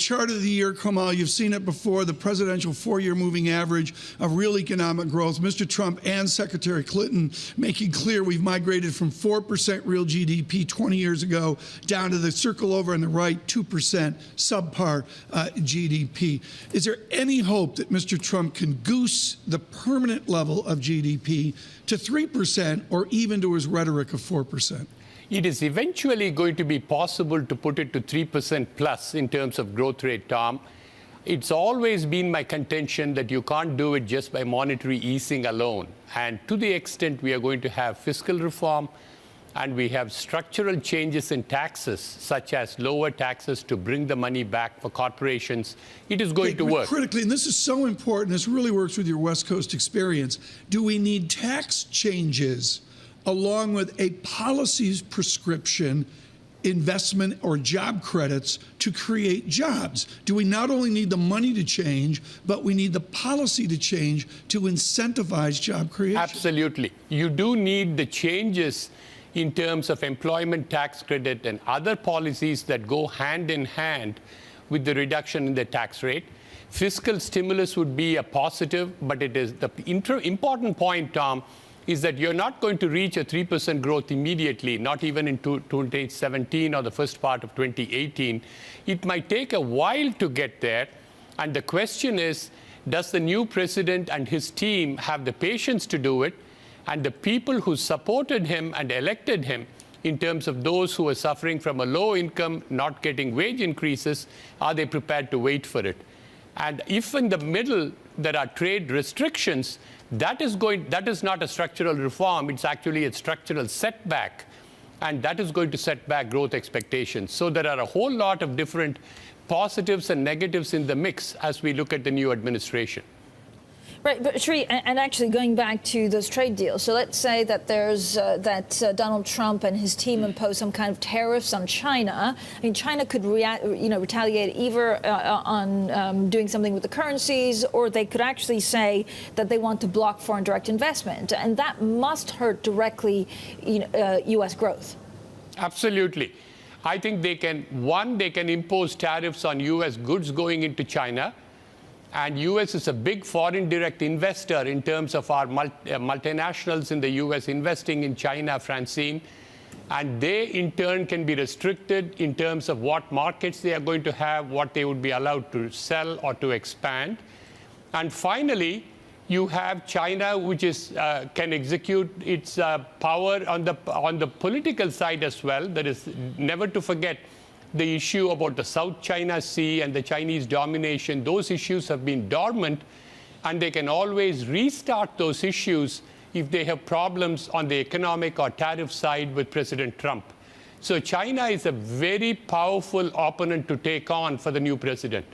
chart of the year, Kamal, you've seen it before, the presidential 4-year moving average of real economic growth. Mr. Trump and Secretary Clinton making clear we've migrated from 4% real GDP 20 years ago down to the circle over on the right, 2% subpar GDP. Is there any hope that Mr. Trump can goose the permanent level of GDP to 3% or even to his rhetoric of 4%? It is eventually going to be possible to put it to 3% plus in terms of growth rate, Tom. It's always been my contention that you can't do it just by monetary easing alone. And to the extent we are going to have fiscal reform and we have structural changes in taxes, such as lower taxes to bring the money back for corporations, it is going to work. Critically, and this is so important, this really works with your West Coast experience, do we need tax changes along with a policies prescription, investment or job credits to create jobs? Do we not only need the money to change, but we need the policy to change to incentivize job creation? Absolutely. You do need the changes in terms of employment tax credit and other policies that go hand in hand with the reduction in the tax rate. Fiscal stimulus would be a positive, but it is the important point, Tom, is that you're not going to reach a 3% growth immediately, not even in 2017 or the first part of 2018. It might take a while to get there. And the question is, does the new president and his team have the patience to do it? And the people who supported him and elected him, in terms of those who are suffering from a low income, not getting wage increases, are they prepared to wait for it? And if in the middle there are trade restrictions, that is not a structural reform. It's actually a structural setback. And that is going to set back growth expectations. So there are a whole lot of different positives and negatives in the mix as we look at the new administration. Right, but Sri, and actually going back to those trade deals, so let's say that there's Donald Trump and his team impose some kind of tariffs on China. I mean, China could retaliate either on doing something with the currencies, or they could actually say that they want to block foreign direct investment, and that must hurt directly U.S. growth. Absolutely. I think they can impose tariffs on U.S. goods going into China. And U.S. is a big foreign direct investor in terms of our multinationals in the U.S. investing in China, Francine. And they, in turn, can be restricted in terms of what markets they are going to have, what they would be allowed to sell or to expand. And finally, you have China, which can execute its power on the political side as well. That is never to forget the issue about the South China Sea and the Chinese domination. Those issues have been dormant, and they can always restart those issues if they have problems on the economic or tariff side with President Trump. So China is a very powerful opponent to take on for the new president.